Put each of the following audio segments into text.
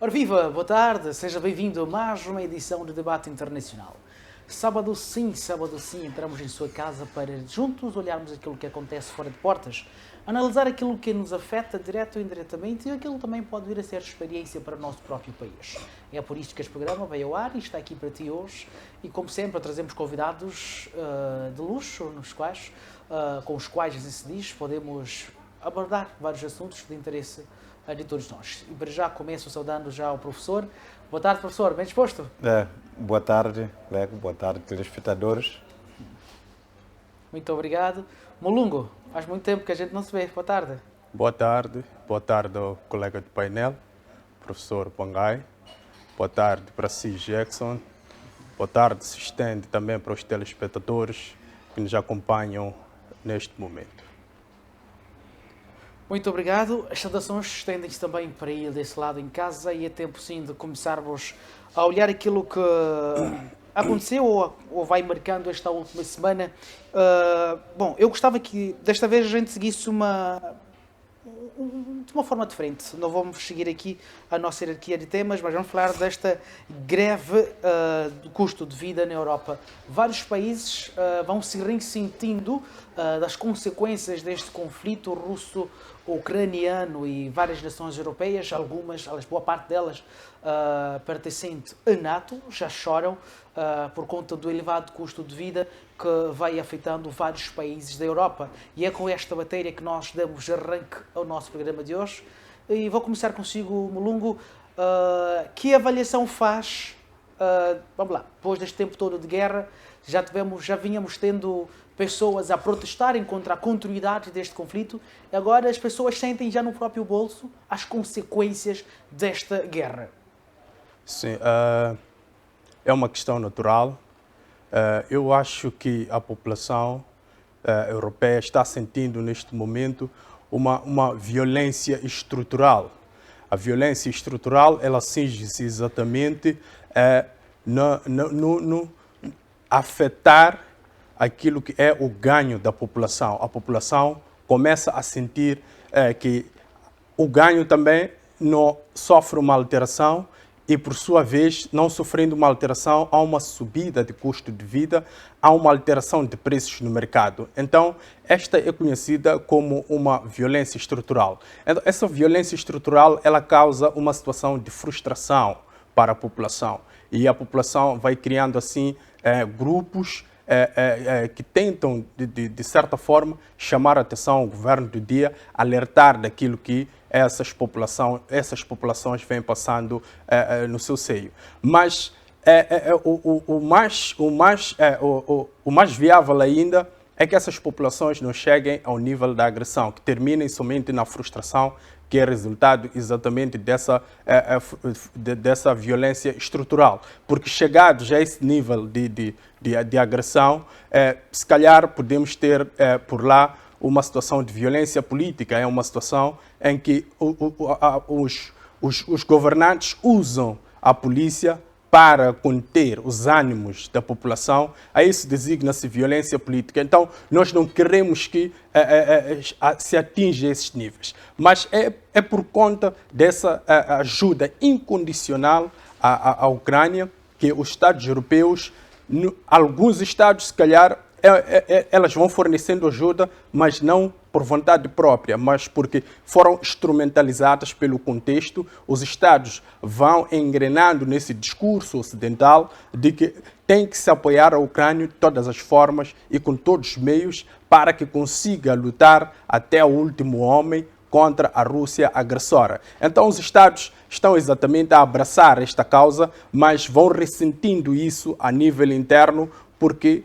Ora viva, boa tarde, seja bem-vindo a mais uma edição do Debate Internacional. Sábado sim, entramos em sua casa para juntos olharmos aquilo que acontece fora de portas, analisar aquilo que nos afeta direto ou indiretamente e aquilo também pode vir a ser experiência para o nosso próprio país. É por isto que este programa veio ao ar e está aqui para ti hoje e, como sempre, trazemos convidados de luxo, com os quais, assim se diz, podemos abordar vários assuntos de interesse de todos nós. E para já começo saudando já o professor. Boa tarde, professor. Bem disposto? Boa tarde, Leco. Boa tarde, telespectadores. Muito obrigado. Molungo, faz muito tempo que a gente não se vê. Boa tarde. Boa tarde ao colega de painel, professor Pangai. Boa tarde para si, Jackson. Boa tarde se estende também para os telespectadores que nos acompanham neste momento. Muito obrigado. As saudações estendem-se também para ir desse lado em casa e é tempo sim de começarmos a olhar aquilo que aconteceu ou vai marcando esta última semana. Bom, eu gostava que desta vez a gente seguisse de uma forma diferente. Não vamos seguir aqui a nossa hierarquia de temas, mas vamos falar desta greve do custo de vida na Europa. Vários países vão se ressentindo das consequências deste conflito russo-ucraniano e várias nações europeias, boa parte delas, pertencente à NATO, já choram por conta do elevado custo de vida que vai afetando vários países da Europa. E é com esta matéria que nós damos arranque ao nosso programa de hoje. E vou começar consigo, Molungo. Que avaliação faz, vamos lá, depois deste tempo todo de guerra, já vínhamos tendo pessoas a protestarem contra a continuidade deste conflito, e agora as pessoas sentem já no próprio bolso as consequências desta guerra. Sim, é uma questão natural. Eu acho que a população europeia está sentindo neste momento uma violência estrutural. A violência estrutural, ela cinge-se exatamente no afetar aquilo que é o ganho da população. A população começa a sentir que o ganho também não sofre uma alteração e, por sua vez, não sofrendo uma alteração, há uma subida de custo de vida, há uma alteração de preços no mercado. Então, esta é conhecida como uma violência estrutural. Então, essa violência estrutural, ela causa uma situação de frustração para a população. E a população vai criando, assim, grupos que tentam, de certa forma, chamar a atenção ao governo do dia, alertar daquilo que essas populações vêm passando no seu seio. Mas o mais viável ainda é que essas populações não cheguem ao nível da agressão, que terminem somente na frustração, que é resultado exatamente dessa violência estrutural. Porque chegados a esse nível de agressão, se calhar podemos ter por lá uma situação de violência política, é uma situação em que os governantes usam a polícia para conter os ânimos da população. A isso designa-se violência política. Então, nós não queremos que se atinja esses níveis. Mas é por conta dessa ajuda incondicional à Ucrânia que os Estados europeus, alguns Estados, se calhar, elas vão fornecendo ajuda, mas não por vontade própria, mas porque foram instrumentalizadas pelo contexto. Os Estados vão engrenando nesse discurso ocidental de que tem que se apoiar a Ucrânia de todas as formas e com todos os meios para que consiga lutar até o último homem contra a Rússia agressora. Então os Estados estão exatamente a abraçar esta causa, mas vão ressentindo isso a nível interno, porque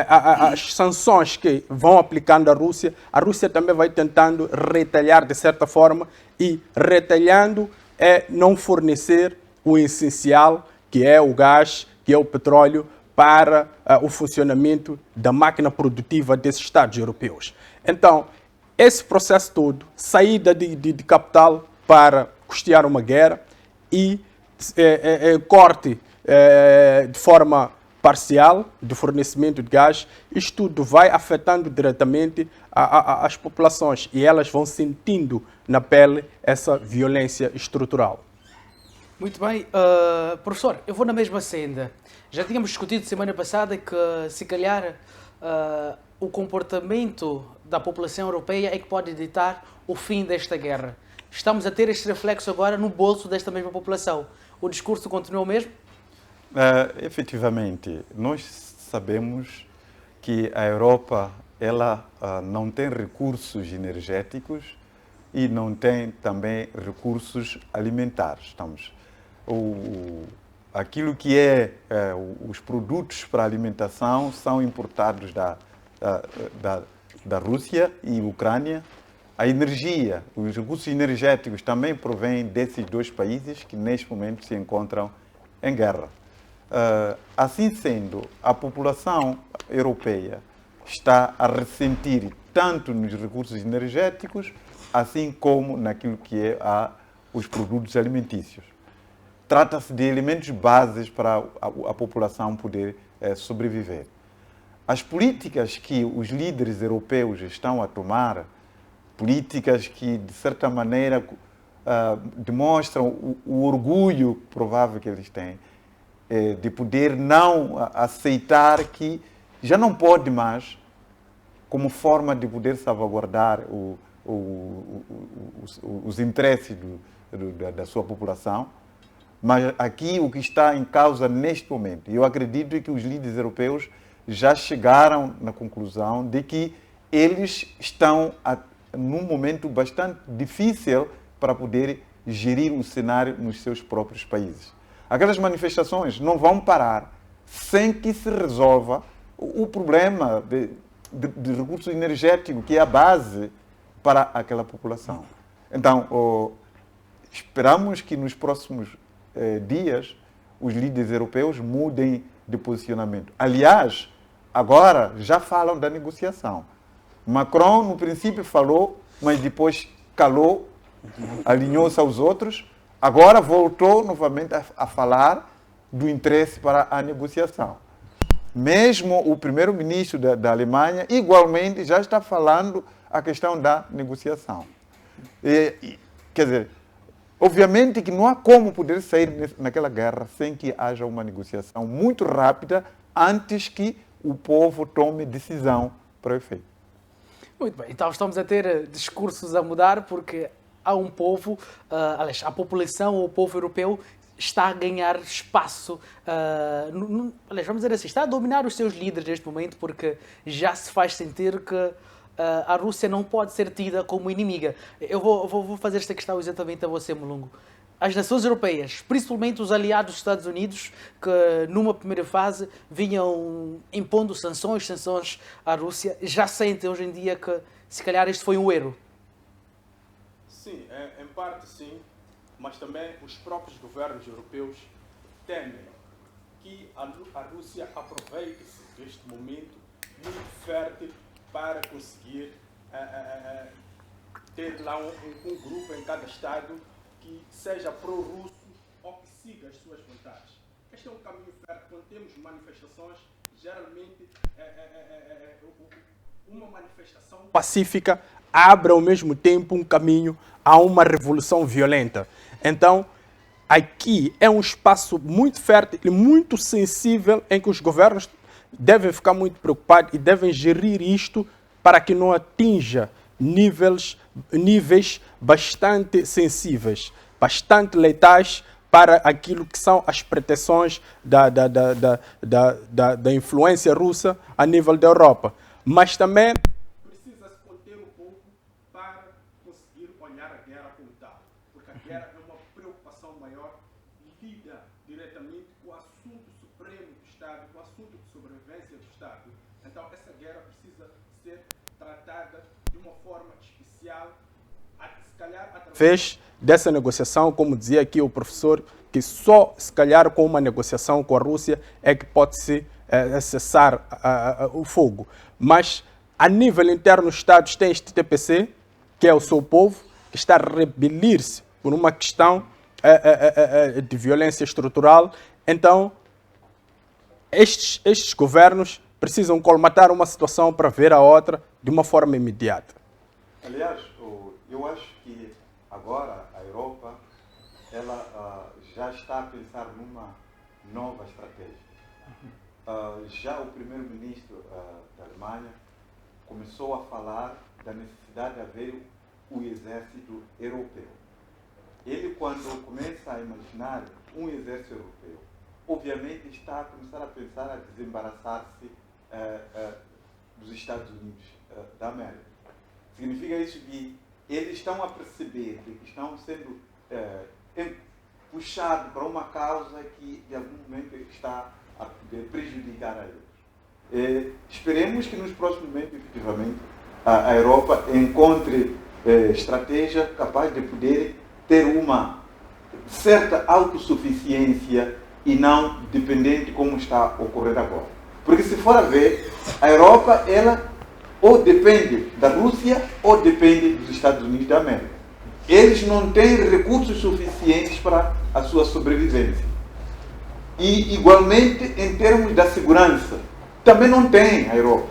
as sanções que vão aplicando à Rússia, a Rússia também vai tentando retalhar de certa forma, e retalhando é não fornecer o essencial, que é o gás, que é o petróleo, para o funcionamento da máquina produtiva desses Estados europeus. Então, esse processo todo, saída de capital para custear uma guerra e corte de forma parcial do fornecimento de gás, isto tudo vai afetando diretamente as populações e elas vão sentindo na pele essa violência estrutural. Muito bem. Professor, eu vou na mesma senda. Já tínhamos discutido semana passada que, se calhar, o comportamento da população europeia é que pode ditar o fim desta guerra. Estamos a ter este reflexo agora no bolso desta mesma população. O discurso continua o mesmo? Efetivamente, nós sabemos que a Europa ela não tem recursos energéticos e não tem também recursos alimentares. Aquilo que os produtos para alimentação são importados da Rússia e Ucrânia. A energia, os recursos energéticos também provêm desses dois países que neste momento se encontram em guerra. Assim sendo, a população europeia está a ressentir tanto nos recursos energéticos, assim como naquilo que os produtos alimentícios. Trata-se de elementos básicos para a população poder sobreviver. As políticas que os líderes europeus estão a tomar, políticas que, de certa maneira, demonstram o orgulho provável que eles têm, de poder não aceitar que já não pode mais, como forma de poder salvaguardar os interesses da sua população. Mas aqui o que está em causa neste momento, eu acredito que os líderes europeus já chegaram na conclusão de que eles estão num momento bastante difícil para poder gerir o cenário nos seus próprios países. Aquelas manifestações não vão parar sem que se resolva o problema de recurso energético, que é a base para aquela população. Então, esperamos que nos próximos dias os líderes europeus mudem de posicionamento. Aliás, agora já falam da negociação. Macron, no princípio, falou, mas depois calou, alinhou-se aos outros. Agora voltou novamente a falar do interesse para a negociação. Mesmo o primeiro-ministro da Alemanha, igualmente, já está falando a questão da negociação. Quer dizer, obviamente que não há como poder sair naquela guerra sem que haja uma negociação muito rápida antes que o povo tome decisão para o efeito. Muito bem, então estamos a ter discursos a mudar porque há um povo, aliás, a população ou o povo europeu está a ganhar espaço, aliás, vamos dizer assim, está a dominar os seus líderes neste momento porque já se faz sentir que a Rússia não pode ser tida como inimiga. Eu vou fazer esta questão exatamente a você, Mulungo. As nações europeias, principalmente os aliados dos Estados Unidos, que numa primeira fase vinham impondo sanções à Rússia, já sentem hoje em dia que se calhar este foi um erro. Sim, em parte sim, mas também os próprios governos europeus temem que a Rússia aproveite-se deste momento muito fértil para conseguir ter lá um grupo em cada estado que seja pró-russo ou que siga as suas vontades. Este é um caminho fértil. Quando temos manifestações, geralmente uma manifestação pacífica abre ao mesmo tempo um caminho a uma revolução violenta. Então, aqui é um espaço muito fértil e muito sensível em que os governos devem ficar muito preocupados e devem gerir isto para que não atinja níveis bastante sensíveis, bastante letais para aquilo que são as pretensões da influência russa a nível da Europa. Mas também precisa-se conter um pouco para conseguir olhar a guerra como tal, porque a guerra é uma preocupação maior e lida diretamente com o assunto supremo do Estado, com o assunto de sobrevivência do Estado. Então, essa guerra precisa ser tratada de uma forma especial, se calhar através dessa negociação, como dizia aqui o professor, que só se calhar com uma negociação com a Rússia é que pode-se cessar o fogo. Mas a nível interno, os Estados têm este TPC, que é o seu povo, que está a rebelir-se por uma questão de violência estrutural. Então, estes governos precisam colmatar uma situação para ver a outra de uma forma imediata. Aliás, eu acho que agora a Europa ela já está a pensar numa nova estratégia. Já o primeiro-ministro da Alemanha começou a falar da necessidade de haver o exército europeu. Ele, quando começa a imaginar um exército europeu, obviamente está a começar a pensar a desembaraçar-se dos Estados Unidos da América. Significa isso que eles estão a perceber que estão sendo puxados para uma causa que, de algum momento, está a poder prejudicar a eles. Esperemos que nos próximos momentos, efetivamente, a Europa encontre estratégia capaz de poder ter uma certa autossuficiência e não dependente como está a ocorrer agora. Porque se for a ver, a Europa, ela ou depende da Rússia ou depende dos Estados Unidos da América. Eles não têm recursos suficientes para a sua sobrevivência. E, igualmente, em termos da segurança, também não tem a Europa.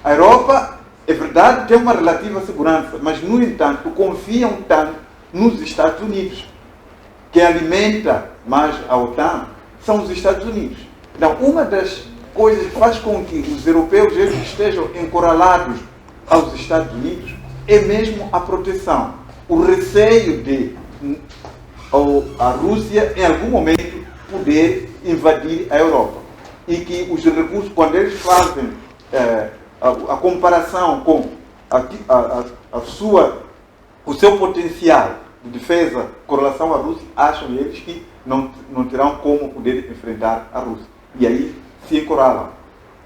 A Europa, é verdade, tem uma relativa segurança, mas, no entanto, confiam tanto nos Estados Unidos. Quem alimenta mais a OTAN são os Estados Unidos. Então, uma das coisas que faz com que os europeus estejam encurralados aos Estados Unidos é mesmo a proteção. O receio de a Rússia, em algum momento, poder invadir a Europa. E que os recursos, quando eles fazem a comparação com o seu potencial de defesa com relação à Rússia, acham eles que não terão como poder enfrentar a Rússia. E aí se encurralam.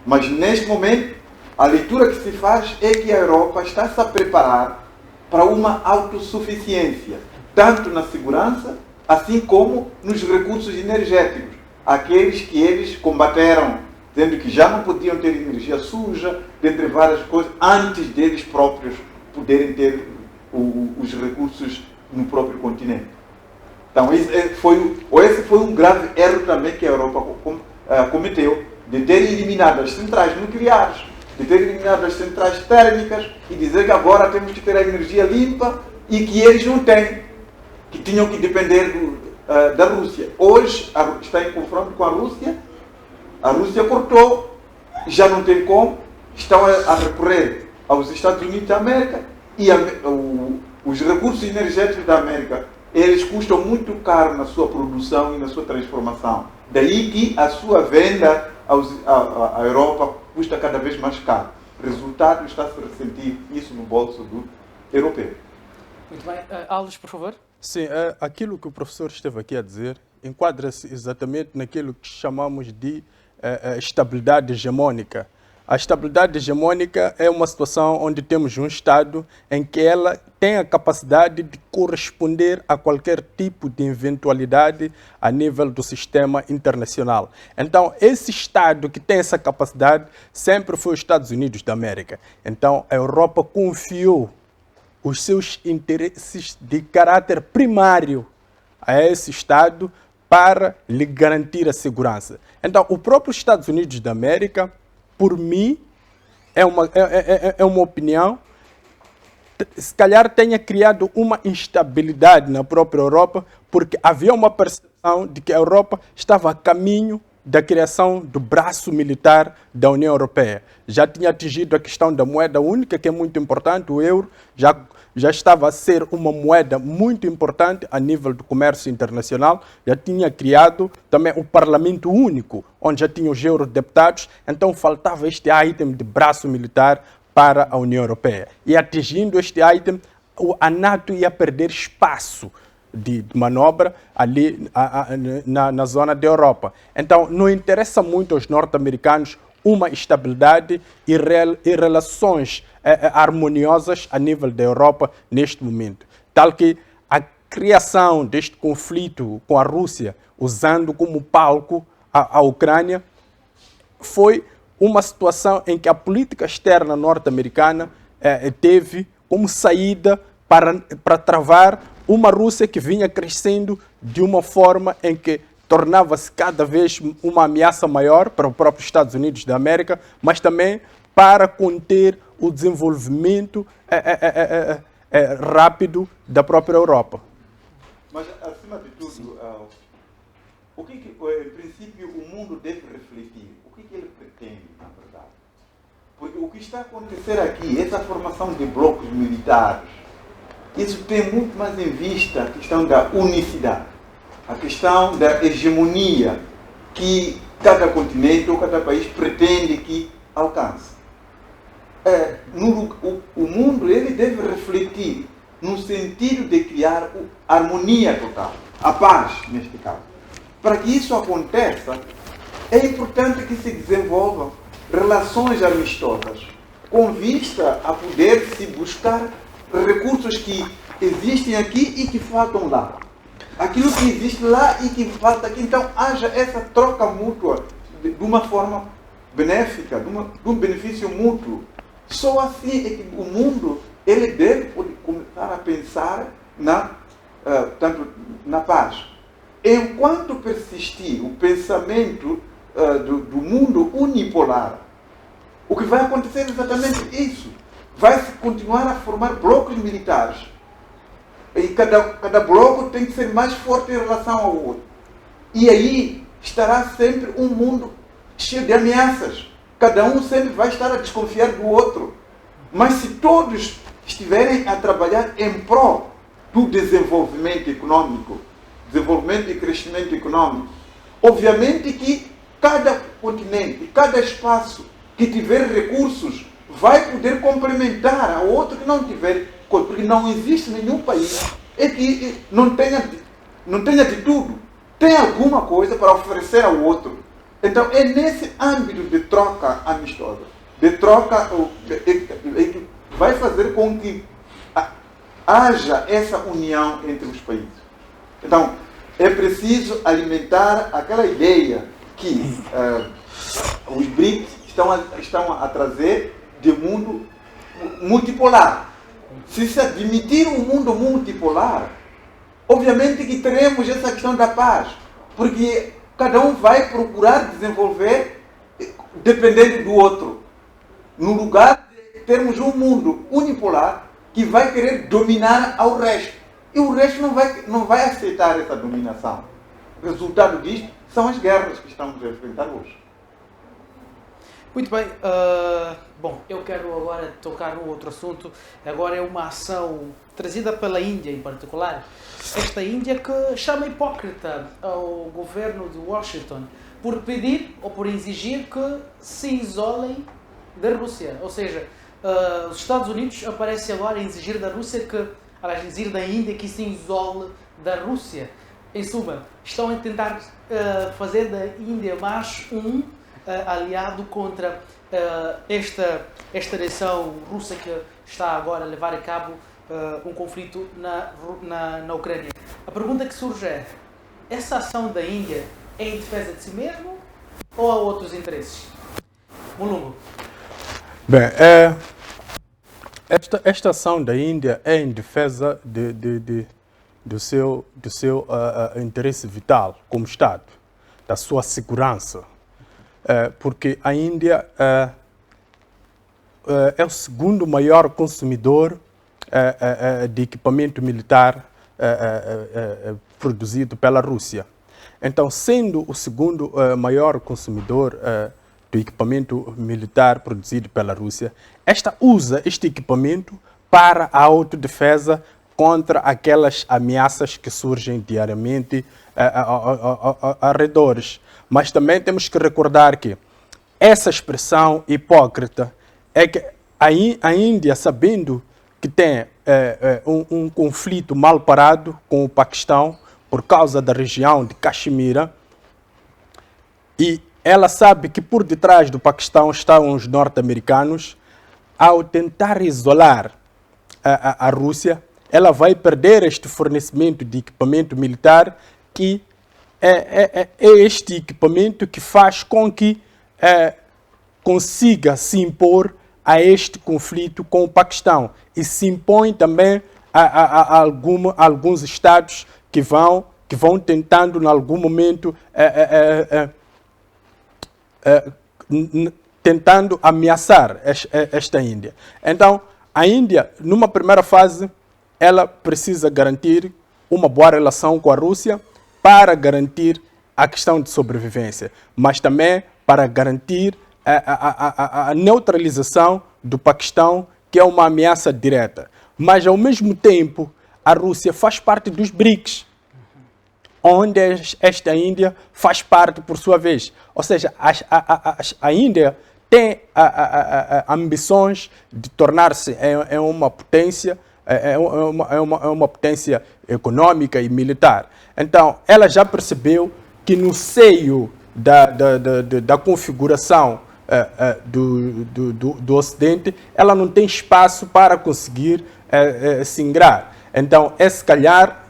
Mas, neste momento, a leitura que se faz é que a Europa está-se a preparar para uma autossuficiência, tanto na segurança, assim como nos recursos energéticos. Aqueles que eles combateram, dizendo que já não podiam ter energia suja, dentre várias coisas, antes deles próprios poderem ter os recursos no próprio continente. Então, esse foi um grave erro também que a Europa cometeu, de ter eliminado as centrais nucleares, de ter eliminado as centrais térmicas e dizer que agora temos que ter a energia limpa e que eles não têm, que tinham que depender da Rússia. Hoje está em confronto com a Rússia cortou, já não tem como, estão a recorrer aos Estados Unidos da América e os recursos energéticos da América, eles custam muito caro na sua produção e na sua transformação. Daí que a sua venda à Europa custa cada vez mais caro. Resultado, está-se a ressentir isso no bolso do europeu. Muito bem. Alves, por favor. Sim, aquilo que o professor esteve aqui a dizer enquadra-se exatamente naquilo que chamamos de estabilidade hegemônica. A estabilidade hegemônica é uma situação onde temos um Estado em que ela tem a capacidade de corresponder a qualquer tipo de eventualidade a nível do sistema internacional. Então, esse Estado que tem essa capacidade sempre foi os Estados Unidos da América. Então, a Europa confiou os seus interesses de caráter primário a esse Estado para lhe garantir a segurança. Então, o próprio Estados Unidos da América, por mim, é uma opinião, se calhar tenha criado uma instabilidade na própria Europa, porque havia uma percepção de que a Europa estava a caminho da criação do braço militar da União Europeia. Já tinha atingido a questão da moeda única, que é muito importante, o euro já estava a ser uma moeda muito importante a nível do comércio internacional, já tinha criado também o Parlamento Único, onde já tinha os eurodeputados, então faltava este item de braço militar para a União Europeia. E atingindo este item, a NATO ia perder espaço de manobra ali na zona da Europa. Então, não interessa muito aos norte-americanos uma estabilidade e relações harmoniosas a nível da Europa neste momento. Tal que a criação deste conflito com a Rússia, usando como palco a Ucrânia, foi uma situação em que a política externa norte-americana teve como saída para travar uma Rússia que vinha crescendo de uma forma em que tornava-se cada vez uma ameaça maior para os próprios Estados Unidos da América, mas também para conter o desenvolvimento rápido da própria Europa. Mas, acima de tudo, o que, em princípio, o mundo deve refletir? O que ele pretende, na verdade? Porque o que está a acontecer aqui, essa formação de blocos militares, isso tem muito mais em vista a questão da unicidade, a questão da hegemonia que cada continente ou cada país pretende que alcance. O mundo ele deve refletir no sentido de criar harmonia total, a paz, neste caso. Para que isso aconteça, é importante que se desenvolvam relações amistosas, com vista a poder se buscar recursos que existem aqui e que faltam lá. Aquilo que existe lá e que falta aqui. Então, haja essa troca mútua de uma forma benéfica, de um benefício mútuo. Só assim é que o mundo ele deve começar a pensar tanto na paz. Enquanto persistir o pensamento do mundo unipolar, o que vai acontecer é exatamente isso. Vai-se continuar a formar blocos militares. E cada bloco tem que ser mais forte em relação ao outro. E aí estará sempre um mundo cheio de ameaças. Cada um sempre vai estar a desconfiar do outro. Mas se todos estiverem a trabalhar em prol do desenvolvimento econômico, desenvolvimento e crescimento econômico, obviamente que cada continente, cada espaço que tiver recursos vai poder complementar a outro que não tiver, porque não existe nenhum país que não tenha de tudo, tem alguma coisa para oferecer ao outro. Então é nesse âmbito de troca amistosa, de troca que vai fazer com que haja essa união entre os países. Então é preciso alimentar aquela ideia que os BRICS estão a trazer de mundo multipolar. Se admitir um mundo multipolar, obviamente que teremos essa questão da paz, porque cada um vai procurar desenvolver dependendo do outro, no lugar de termos um mundo unipolar que vai querer dominar ao resto. E o resto não vai aceitar essa dominação. O resultado disto são as guerras que estamos a enfrentar hoje. Muito bem. Bom, eu quero agora tocar num outro assunto. Agora é uma ação trazida pela Índia em particular. Esta Índia que chama hipócrita ao governo de Washington por pedir ou por exigir que se isolem da Rússia. Ou seja, os Estados Unidos aparecem agora a exigir da Rússia exigir da Índia que se isole da Rússia. Em suma, estão a tentar fazer da Índia mais um aliado contra esta nação russa que está agora a levar a cabo um conflito na Ucrânia. A pergunta que surge é: essa ação da Índia é em defesa de si mesmo ou há outros interesses? Mulungu. Bem, esta ação da Índia é em defesa do seu interesse vital como Estado, da sua segurança. Porque a Índia é o segundo maior consumidor de equipamento militar produzido pela Rússia. Então, sendo o segundo maior consumidor do equipamento militar produzido pela Rússia, esta usa este equipamento para a autodefesa contra aquelas ameaças que surgem diariamente ao redor. Mas também temos que recordar que essa expressão hipócrita é que a Índia, sabendo que tem um conflito mal parado com o Paquistão por causa da região de Caxemira, e ela sabe que por detrás do Paquistão estão os norte-americanos, ao tentar isolar a Rússia, ela vai perder este fornecimento de equipamento militar que é este equipamento que faz com que consiga se impor a este conflito com o Paquistão e se impõe também a alguns estados que vão tentando, em algum momento, tentando ameaçar esta Índia. Então, a Índia, numa primeira fase, ela precisa garantir uma boa relação com a Rússia para garantir a questão de sobrevivência, mas também para garantir a neutralização do Paquistão, que é uma ameaça direta. Mas, ao mesmo tempo, a Rússia faz parte dos BRICS, onde esta Índia faz parte por sua vez. Ou seja, a Índia tem ambições de tornar-se em uma potência, uma potência econômica e militar. Então, ela já percebeu que no seio da configuração do Ocidente, ela não tem espaço para conseguir se ingrar. Então, é se calhar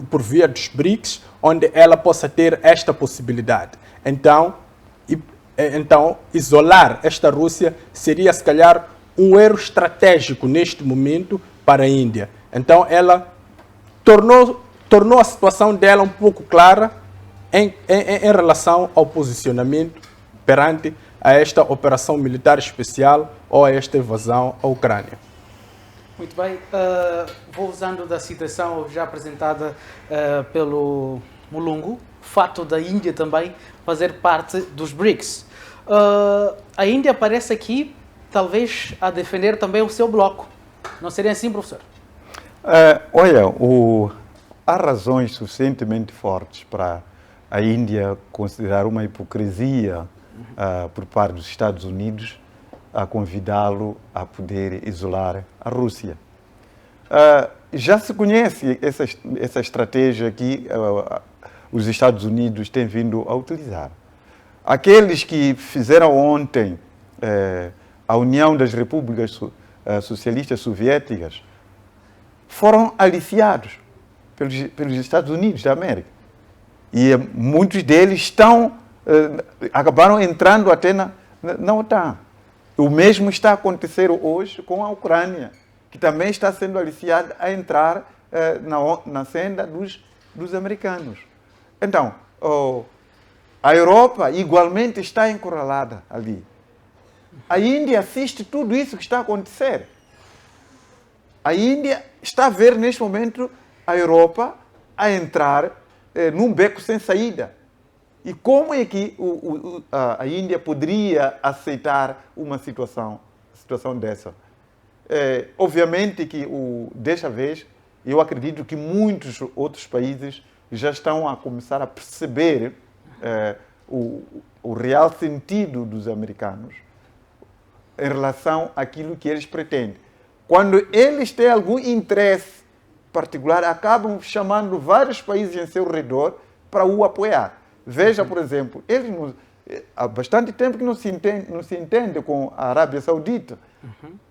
por via dos BRICS, onde ela possa ter esta possibilidade. Então, isolar esta Rússia seria, se calhar, um erro estratégico neste momento para a Índia. Então, ela tornou a situação dela um pouco clara em relação ao posicionamento perante a esta operação militar especial ou a esta invasão à Ucrânia. Muito bem, vou usando da citação já apresentada pelo Mulungu, o fato da Índia também fazer parte dos BRICS. A Índia aparece aqui, talvez, a defender também o seu bloco. Não seria assim, professor? Olha, há razões suficientemente fortes para a Índia considerar uma hipocrisia por parte dos Estados Unidos a convidá-lo a poder isolar a Rússia. Já se conhece essa estratégia que os Estados Unidos têm vindo a utilizar. Aqueles que fizeram ontem a União das Repúblicas Socialistas Soviéticas foram aliciados pelos Estados Unidos da América. E muitos deles acabaram entrando até na OTAN. O mesmo está a acontecer hoje com a Ucrânia, que também está sendo aliciada a entrar na senda dos americanos. Então, a Europa igualmente está encurralada ali. A Índia assiste tudo isso que está a acontecer. A Índia está a ver neste momento a Europa a entrar num beco sem saída. E como é que a Índia poderia aceitar uma situação dessa? Obviamente que desta vez, eu acredito que muitos outros países já estão a começar a perceber o real sentido dos americanos em relação àquilo que eles pretendem. Quando eles têm algum interesse particular, acabam chamando vários países em seu redor para o apoiar. Veja, por exemplo, há bastante tempo que não se entende com a Arábia Saudita.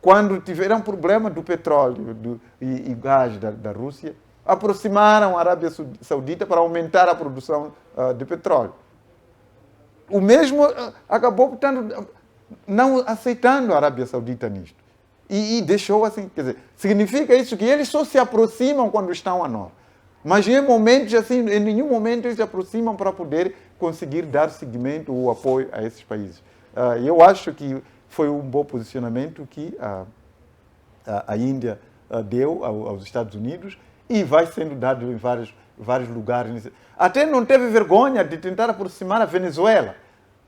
Quando tiveram problema do petróleo e gás da Rússia, aproximaram a Arábia Saudita para aumentar a produção de petróleo. O mesmo acabou, portanto, não aceitando a Arábia Saudita nisto. E deixou assim, quer dizer, significa isso que eles só se aproximam quando estão a nós. Mas em momentos assim, em nenhum momento eles se aproximam para poder conseguir dar seguimento ou apoio a esses países. Eu acho que foi um bom posicionamento que a Índia deu aos Estados Unidos e vai sendo dado em vários lugares. Até não teve vergonha de tentar aproximar a Venezuela,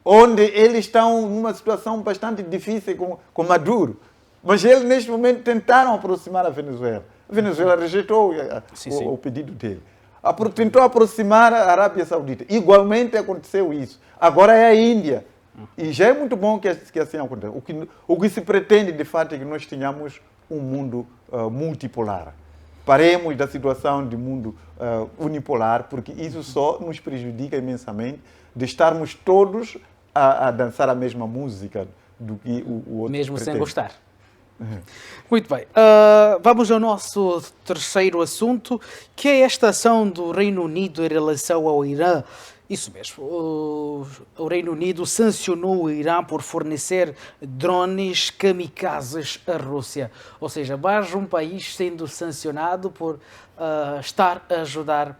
onde eles estão numa situação bastante difícil com Maduro. Mas eles, neste momento, tentaram aproximar a Venezuela. A Venezuela rejeitou o pedido dele. Tentou aproximar a Arábia Saudita. Igualmente aconteceu isso. Agora é a Índia. E já é muito bom que assim aconteça. O que se pretende, de fato, é que nós tenhamos um mundo multipolar. Paremos da situação de mundo unipolar, porque isso só nos prejudica imensamente de estarmos todos a dançar a mesma música do que o outro mesmo pretende. sem gostar. Muito bem, vamos ao nosso terceiro assunto, que é esta ação do Reino Unido em relação ao Irã. Isso mesmo, o Reino Unido sancionou o Irã por fornecer drones kamikazes à Rússia. Ou seja, mais um país sendo sancionado por estar a ajudar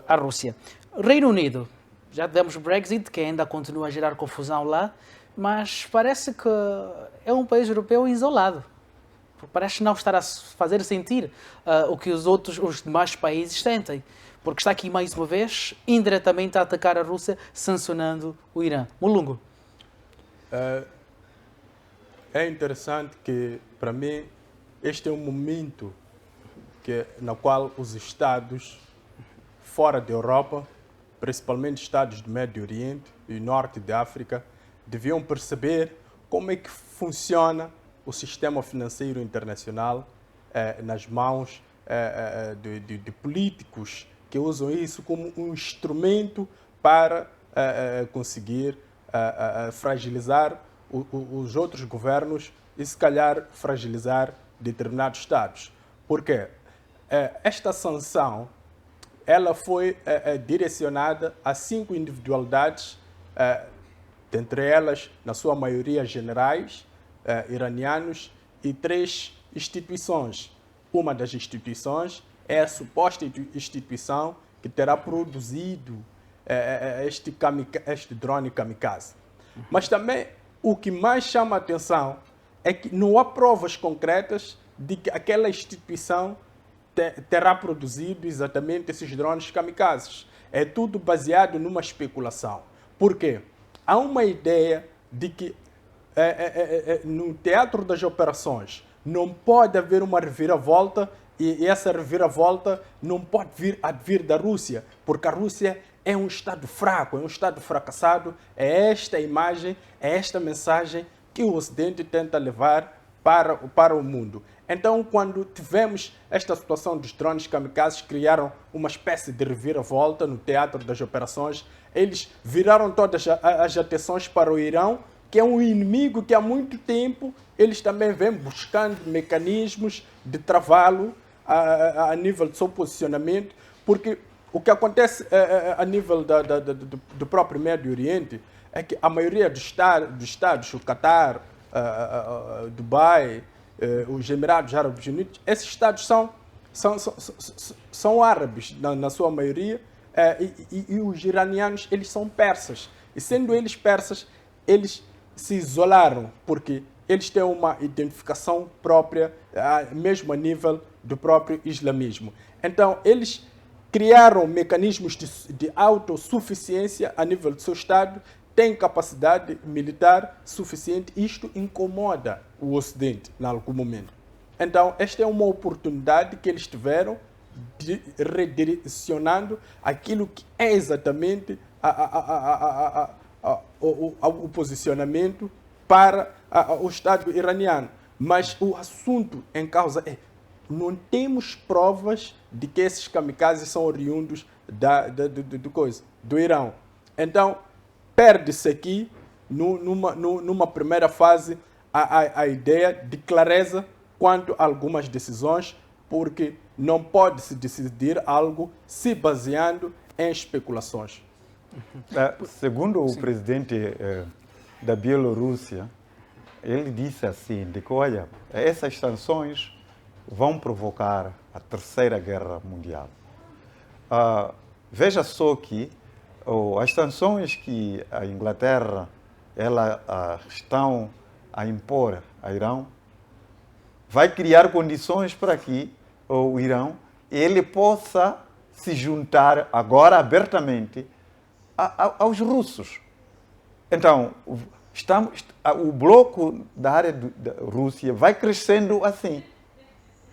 a Rússia. Reino Unido, já tivemos o Brexit, que ainda continua a gerar confusão lá, mas parece que é um país europeu isolado. Parece não estar a fazer sentir o que os demais países sentem. porque está aqui mais uma vez, indiretamente a atacar a Rússia, sancionando o Irã. Mulungu. É interessante que, para mim, este é um momento na qual os Estados fora da Europa, principalmente Estados do Médio Oriente e Norte da África, deviam perceber como é que funciona o sistema financeiro internacional nas mãos de políticos que usam isso como um instrumento para conseguir fragilizar os outros governos e, se calhar, fragilizar determinados Estados. Por quê? Esta sanção ela foi direcionada a 5 individualidades, dentre elas, na sua maioria, generais iranianos, e 3 instituições. Uma das instituições é a suposta instituição que terá produzido este drone kamikaze. Mas também o que mais chama a atenção é que não há provas concretas de que aquela instituição terá produzido exatamente esses drones kamikazes. É tudo baseado numa especulação. Por quê? Há uma ideia de que no teatro das operações não pode haver uma reviravolta e essa reviravolta não pode vir da Rússia, porque a Rússia é um Estado fraco, é um Estado fracassado. É esta imagem, é esta mensagem que o Ocidente tenta levar para o mundo. Então, quando tivemos esta situação dos drones kamikazes, criaram uma espécie de reviravolta no teatro das operações. Eles viraram todas as atenções para o Irão, que é um inimigo que há muito tempo eles também vêm buscando mecanismos de travá-lo a nível do seu posicionamento, porque o que acontece a nível do próprio Médio Oriente é que a maioria dos Estados, o Catar, Dubai, os Emirados Árabes Unidos, esses Estados são árabes na sua maioria, e os iranianos eles são persas. E sendo eles persas, eles se isolaram, porque eles têm uma identificação própria, mesmo a nível do próprio islamismo. Então, eles criaram mecanismos de autossuficiência a nível do seu Estado, têm capacidade militar suficiente. Isto incomoda o Ocidente em algum momento. Então, esta é uma oportunidade que eles tiveram de redirecionando aquilo que é exatamente o posicionamento para o Estado iraniano. Mas o assunto em causa é: não temos provas de que esses kamikazes são oriundos do Irão. Então, perde-se aqui, numa primeira fase, a ideia de clareza quanto a algumas decisões, porque não pode-se decidir algo se baseando em especulações. Segundo o presidente da Bielorrússia, ele disse assim, de que, olha, essas sanções vão provocar a Terceira Guerra Mundial. Veja só que as sanções que a Inglaterra estão a impor ao Irão vai criar condições para que o Irão ele possa se juntar agora abertamente aos russos. Então, o bloco da área da Rússia vai crescendo assim.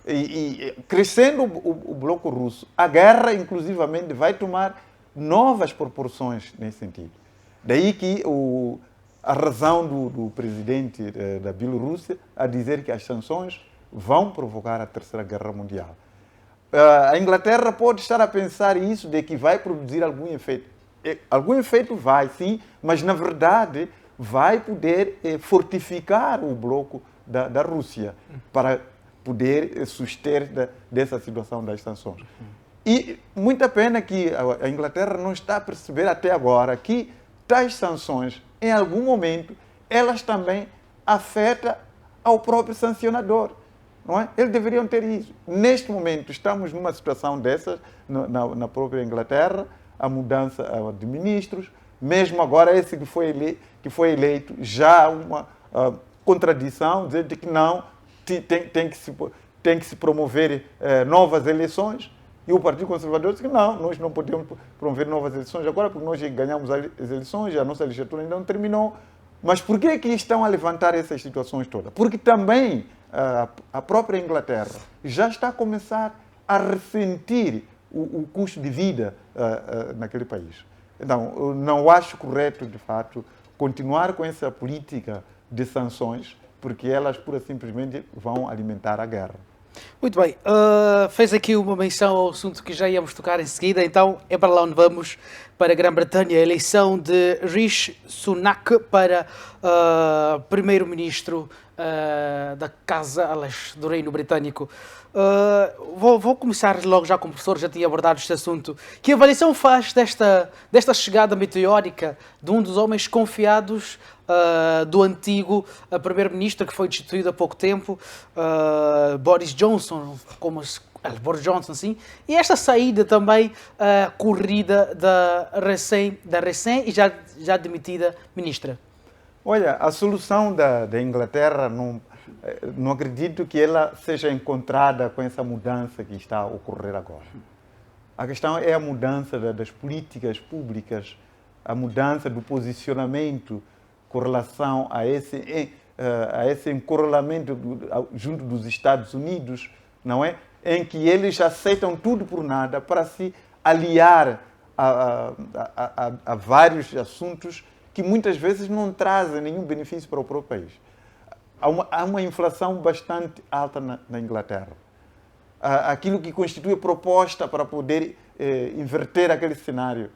E crescendo o bloco russo, a guerra, inclusivamente, vai tomar novas proporções nesse sentido. Daí que a razão do presidente da Bielorrússia a dizer que as sanções vão provocar a Terceira Guerra Mundial. A Inglaterra pode estar a pensar isso, de que vai produzir algum efeito. Algum efeito vai, sim, mas, na verdade, vai poder fortificar o bloco da Rússia para poder suster dessa situação das sanções. E muita pena que a Inglaterra não está a perceber até agora que tais sanções, em algum momento, elas também afetam ao próprio sancionador. Não é? Eles deveriam ter isso. Neste momento, estamos numa situação dessas na própria Inglaterra, a mudança de ministros, mesmo agora esse que foi eleito, já há uma contradição, dizendo que não, tem que se promover novas eleições. E o Partido Conservador disse que não, nós não podemos promover novas eleições agora, porque nós ganhamos as eleições, a nossa legislatura ainda não terminou. Mas por que é que estão a levantar essas situações todas? Porque também a própria Inglaterra já está a começar a ressentir o custo de vida naquele país. Então, eu não acho correto, de fato, continuar com essa política de sanções, porque elas, pura e simplesmente, vão alimentar a guerra. Muito bem, fez aqui uma menção ao assunto que já íamos tocar em seguida, então é para lá onde vamos, para a Grã-Bretanha, a eleição de Rishi Sunak para primeiro-ministro da Casa, aliás, do Reino Britânico. Vou começar logo já com o professor, já tinha abordado este assunto. Que avaliação faz desta chegada meteórica de um dos homens confiados do antigo primeiro-ministro que foi destituído há pouco tempo, Boris Johnson, Boris Johnson, sim, e esta saída também corrida da recém e já demitida ministra? Olha, a solução da Inglaterra, não acredito que ela seja encontrada com essa mudança que está a ocorrer agora. A questão é a mudança das políticas públicas, a mudança do posicionamento com relação a esse encorralamento junto dos Estados Unidos, não é? Em que eles aceitam tudo por nada para se aliar a vários assuntos que muitas vezes não trazem nenhum benefício para o próprio país. Há uma inflação bastante alta na Inglaterra. Aquilo que constitui a proposta para poder inverter aquele cenário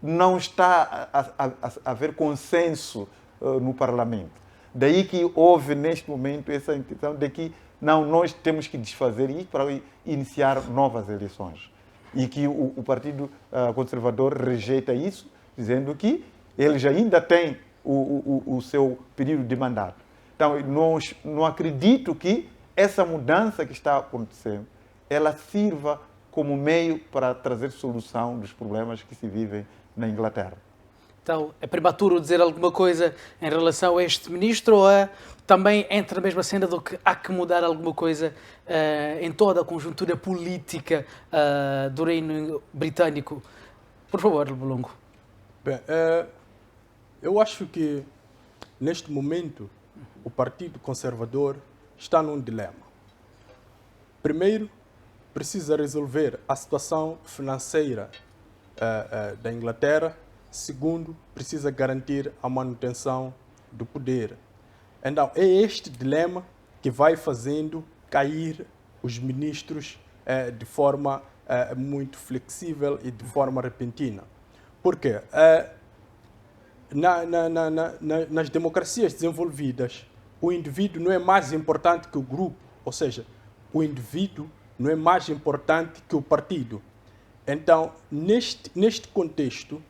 não está a haver consenso no Parlamento. Daí que houve, neste momento, essa intenção de que não, nós temos que desfazer isso para iniciar novas eleições. E que o Partido Conservador rejeita isso, dizendo que eles ainda têm o seu período de mandato. Então, não acredito que essa mudança que está acontecendo, ela sirva como meio para trazer solução dos problemas que se vivem na Inglaterra. Então, é prematuro dizer alguma coisa em relação a este ministro ou também entra na mesma cena do que há que mudar alguma coisa em toda a conjuntura política do Reino Britânico? Por favor, Longo. Bem, eu acho que, neste momento, o Partido Conservador está num dilema. Primeiro, precisa resolver a situação financeira da Inglaterra. Segundo, precisa garantir a manutenção do poder. Então, é este dilema que vai fazendo cair os ministros de forma muito flexível e de forma repentina. Por quê? Nas democracias desenvolvidas, o indivíduo não é mais importante que o grupo, ou seja, o indivíduo não é mais importante que o partido. Então, neste contexto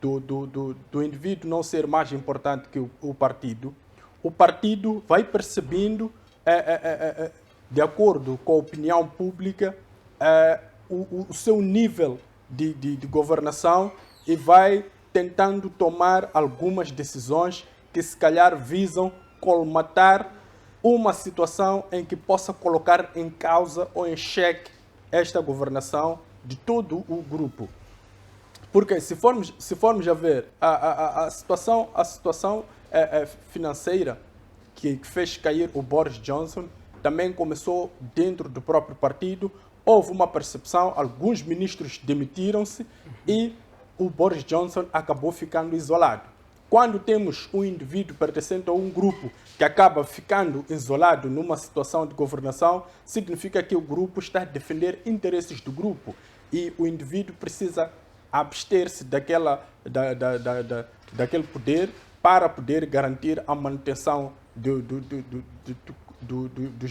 do indivíduo não ser mais importante que o partido vai percebendo, de acordo com a opinião pública, o seu nível de governação e vai tentando tomar algumas decisões que se calhar visam colmatar uma situação em que possa colocar em causa ou em xeque esta governação de todo o grupo. Porque se formos a ver a situação financeira que fez cair o Boris Johnson, também começou dentro do próprio partido, houve uma percepção, alguns ministros demitiram-se e o Boris Johnson acabou ficando isolado. Quando temos um indivíduo pertencente a um grupo que acaba ficando isolado numa situação de governação, significa que o grupo está a defender interesses do grupo e o indivíduo precisa abster-se daquele poder para poder garantir a manutenção dos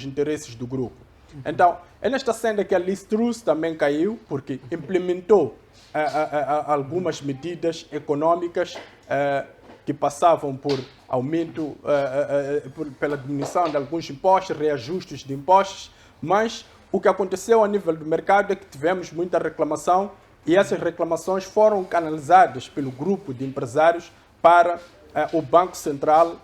interesses do grupo. Então, é nesta senda que a Liz Truss também caiu, porque implementou algumas medidas econômicas que passavam por aumento, pela diminuição de alguns impostos, reajustes de impostos, mas o que aconteceu a nível do mercado é que tivemos muita reclamação e essas reclamações foram canalizadas pelo grupo de empresários para o Banco Central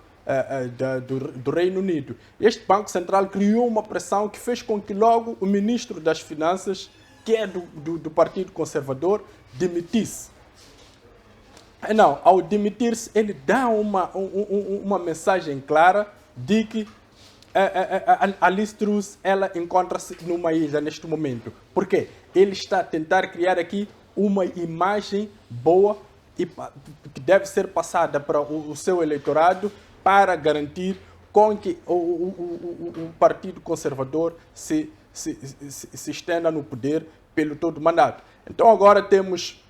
do Reino Unido. Este Banco Central criou uma pressão que fez com que logo o ministro das Finanças que é do Partido Conservador, demitisse. Não, ao demitir-se, ele dá uma mensagem clara de que a Liz Truss ela encontra-se numa ilha neste momento. Por quê? Ele está a tentar criar aqui uma imagem boa e que deve ser passada para o seu eleitorado para garantir com que o Partido Conservador se estenda no poder pelo todo o mandato. Então agora temos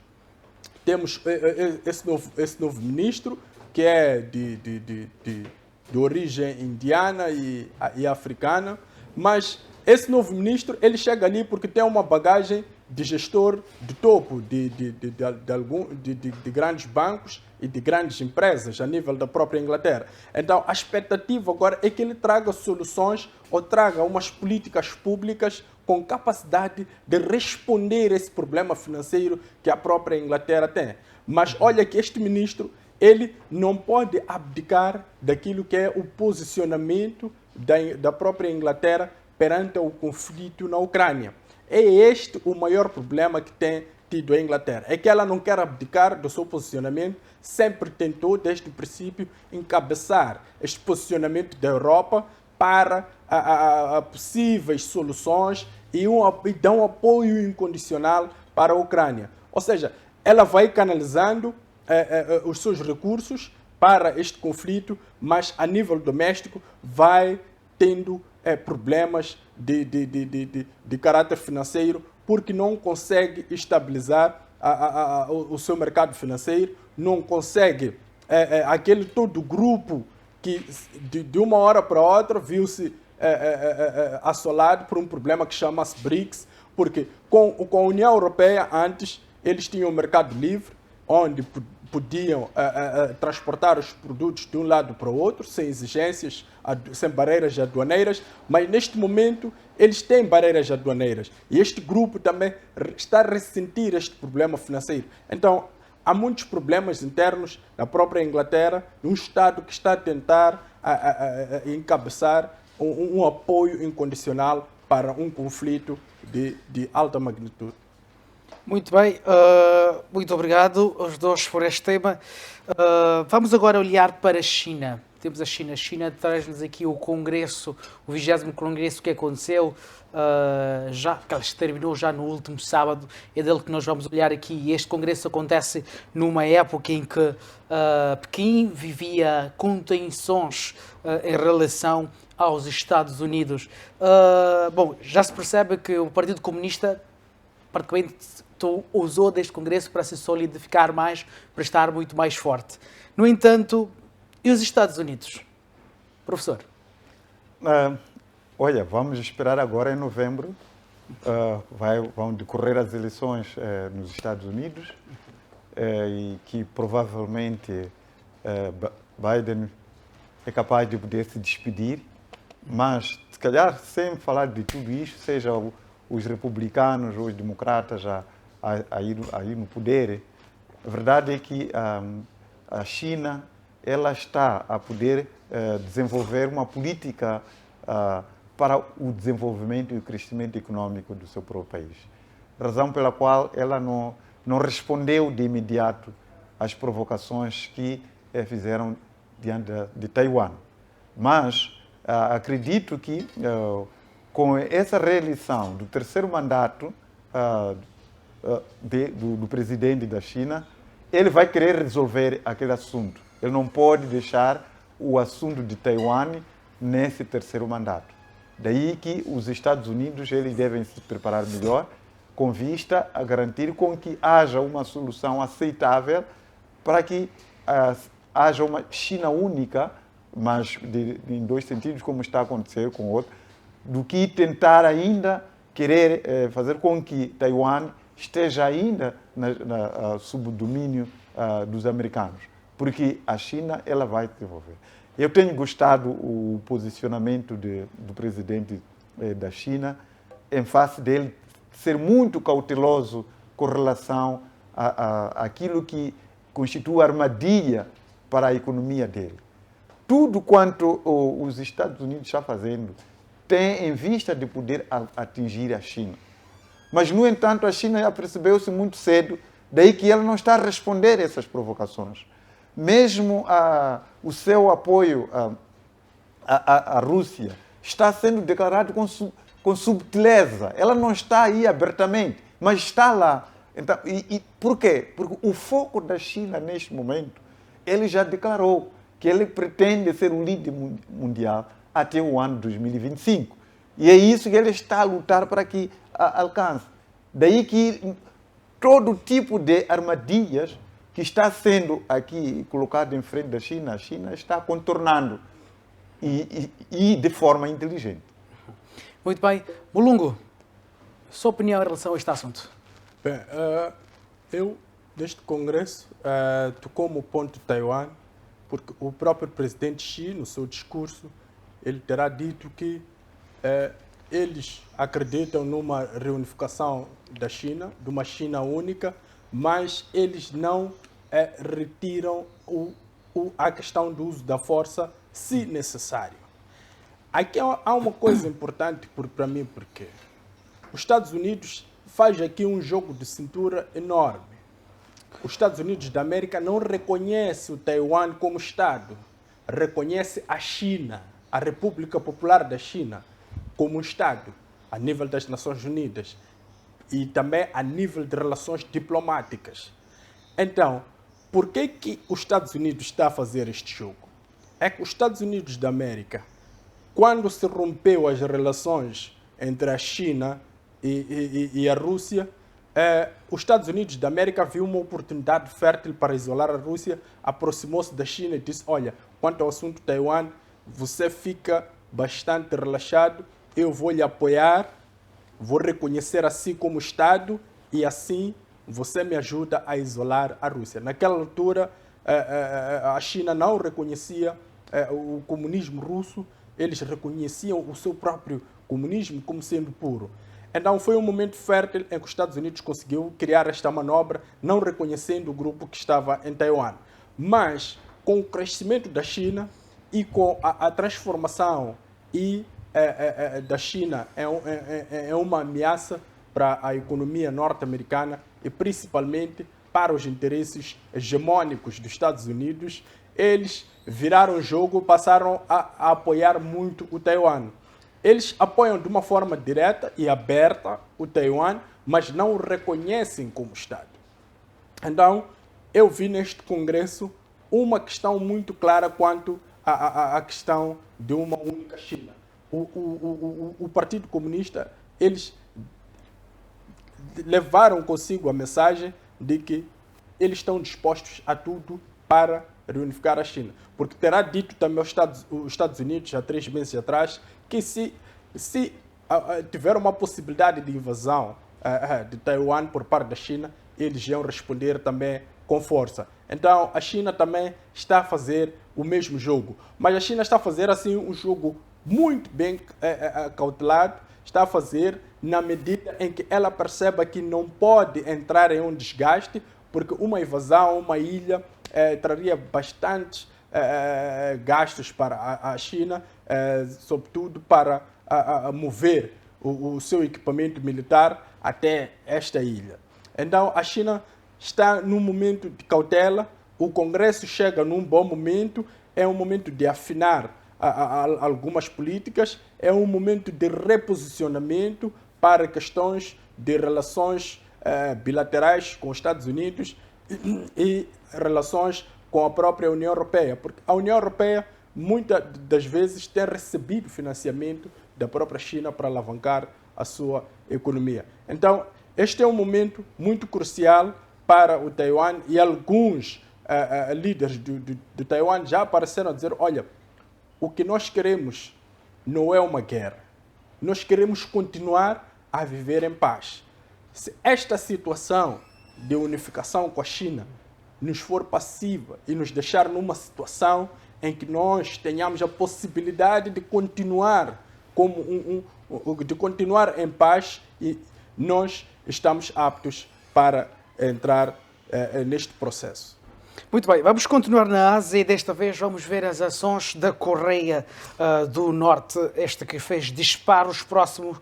esse novo ministro, que é de origem indiana e africana, mas esse novo ministro ele chega ali porque tem uma bagagem de gestor de topo de grandes bancos e de grandes empresas a nível da própria Inglaterra. Então a expectativa agora é que ele traga soluções ou traga umas políticas públicas com capacidade de responder a esse problema financeiro que a própria Inglaterra tem. Mas olha que este ministro ele não pode abdicar daquilo que é o posicionamento da própria Inglaterra perante o conflito na Ucrânia. É este o maior problema que tem tido a Inglaterra. É que ela não quer abdicar do seu posicionamento, sempre tentou, desde o princípio, encabeçar este posicionamento da Europa para possíveis soluções e dar um apoio incondicional para a Ucrânia. Ou seja, ela vai canalizando os seus recursos para este conflito, mas a nível doméstico vai tendo problemas de caráter financeiro, porque não consegue estabilizar o seu mercado financeiro, não consegue aquele todo grupo que de uma hora para outra viu-se assolado por um problema que chama-se BRICS, porque com a União Europeia antes eles tinham um mercado livre, onde podiam transportar os produtos de um lado para o outro, sem exigências, sem barreiras aduaneiras, mas neste momento eles têm barreiras aduaneiras. E este grupo também está a ressentir este problema financeiro. Então, há muitos problemas internos na própria Inglaterra, um Estado que está a tentar encabeçar um apoio incondicional para um conflito de alta magnitude. Muito bem, muito obrigado aos dois por este tema. Vamos agora olhar para a China. Temos a China. A China traz-nos aqui o Congresso, o 20º Congresso que aconteceu, que terminou já no último sábado. É dele que nós vamos olhar aqui. Este Congresso acontece numa época em que Pequim vivia com tensões em relação aos Estados Unidos. Bom, já se percebe que o Partido Comunista praticamente usou deste Congresso para se solidificar mais, para estar muito mais forte. No entanto, e os Estados Unidos? Professor? Olha, vamos esperar agora em novembro. Vão decorrer as eleições nos Estados Unidos e que provavelmente Biden é capaz de poder se despedir, mas se calhar sem falar de tudo isto, seja os republicanos ou os democratas a ir no poder, a verdade é que a China ela está a poder desenvolver uma política para o desenvolvimento e o crescimento econômico do seu próprio país. Razão pela qual ela não respondeu de imediato às provocações que fizeram diante de Taiwan. Mas acredito que com essa reeleição do terceiro mandato do presidente da China, ele vai querer resolver aquele assunto. Ele não pode deixar o assunto de Taiwan nesse terceiro mandato. Daí que os Estados Unidos eles devem se preparar melhor com vista a garantir com que haja uma solução aceitável para que haja uma China única, mas em dois sentidos, como está a acontecer com o outro, do que tentar ainda querer fazer com que Taiwan esteja ainda sob o domínio dos americanos, porque a China ela vai desenvolver. Eu tenho gostado o posicionamento do presidente da China, em face dele ser muito cauteloso com relação àquilo que constitui armadilha para a economia dele. Tudo quanto os Estados Unidos estão fazendo tem em vista de poder atingir a China. Mas, no entanto, a China já percebeu-se muito cedo, daí que ela não está a responder a essas provocações. Mesmo o seu apoio à Rússia está sendo declarado com subtileza. Ela não está aí abertamente, mas está lá. Então, por quê? Porque o foco da China, neste momento, ele já declarou que ele pretende ser o líder mundial até o ano 2025. E é isso que ele está a lutar para que alcance. Daí que todo tipo de armadilhas que está sendo aqui colocado em frente da China, a China está contornando e de forma inteligente. Muito bem. Mulungu, sua opinião em relação a este assunto? Bem, eu, deste Congresso, tocou-me o ponto de Taiwan, porque o próprio presidente Xi, no seu discurso, ele terá dito que eles acreditam numa reunificação da China, de uma China única, mas eles não retiram a questão do uso da força, se necessário. Aqui há uma coisa importante para mim, porque os Estados Unidos faz aqui um jogo de cintura enorme. Os Estados Unidos da América não reconhece o Taiwan como Estado, reconhece a China, a República Popular da China, como Estado, a nível das Nações Unidas e também a nível de relações diplomáticas. Então, por que os Estados Unidos está a fazer este jogo? É que os Estados Unidos da América, quando se rompeu as relações entre a China e a Rússia, os Estados Unidos da América viu uma oportunidade fértil para isolar a Rússia, aproximou-se da China e disse, olha, quanto ao assunto Taiwan, você fica bastante relaxado, eu vou lhe apoiar, vou reconhecer assim como Estado e assim você me ajuda a isolar a Rússia. Naquela altura, a China não reconhecia o comunismo russo, eles reconheciam o seu próprio comunismo como sendo puro. Então foi um momento fértil em que os Estados Unidos conseguiu criar esta manobra, não reconhecendo o grupo que estava em Taiwan. Mas com o crescimento da China e com a transformação da China é uma ameaça para a economia norte-americana e principalmente para os interesses hegemônicos dos Estados Unidos, eles viraram o jogo, passaram a apoiar muito o Taiwan. Eles apoiam de uma forma direta e aberta o Taiwan, mas não o reconhecem como Estado. Então, eu vi neste Congresso uma questão muito clara quanto à questão de uma única China. O Partido Comunista, eles levaram consigo a mensagem de que eles estão dispostos a tudo para reunificar a China. Porque terá dito também os Estados Unidos, há 3 meses atrás, que se tiver uma possibilidade de invasão de Taiwan por parte da China, eles iam responder também com força. Então, a China também está a fazer o mesmo jogo. Mas a China está a fazer assim um jogo muito bem cautelado, está a fazer na medida em que ela perceba que não pode entrar em um desgaste, porque uma invasão, uma ilha, traria bastantes gastos para a China, sobretudo para mover o seu equipamento militar até esta ilha. Então, a China está num momento de cautela, o Congresso chega num bom momento, é um momento de afinar algumas políticas, é um momento de reposicionamento para questões de relações bilaterais com os Estados Unidos e relações com a própria União Europeia, porque a União Europeia muitas das vezes tem recebido financiamento da própria China para alavancar a sua economia. Então, este é um momento muito crucial para o Taiwan e alguns líderes do Taiwan já apareceram a dizer, olha, o que nós queremos não é uma guerra, nós queremos continuar a viver em paz. Se esta situação de unificação com a China nos for passiva e nos deixar numa situação em que nós tenhamos a possibilidade de continuar de continuar em paz, e nós estamos aptos para entrar neste processo. Muito bem, vamos continuar na Ásia e desta vez vamos ver as ações da Coreia do Norte, esta que fez disparos próximos,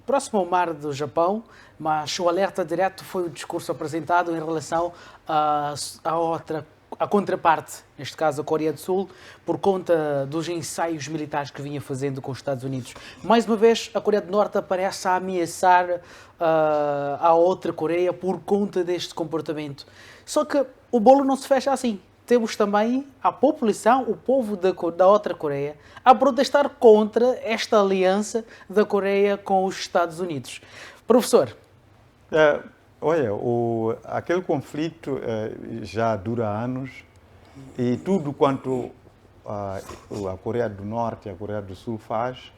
próximo ao mar do Japão, mas o alerta direto foi o discurso apresentado em relação à contraparte, neste caso a Coreia do Sul, por conta dos ensaios militares que vinha fazendo com os Estados Unidos. Mais uma vez, a Coreia do Norte aparece a ameaçar a outra Coreia por conta deste comportamento. Só que o bolo não se fecha assim. Temos também a população, o povo da outra Coreia, a protestar contra esta aliança da Coreia com os Estados Unidos. Professor. Olha, aquele conflito já dura anos e tudo quanto a Coreia do Norte e a Coreia do Sul faz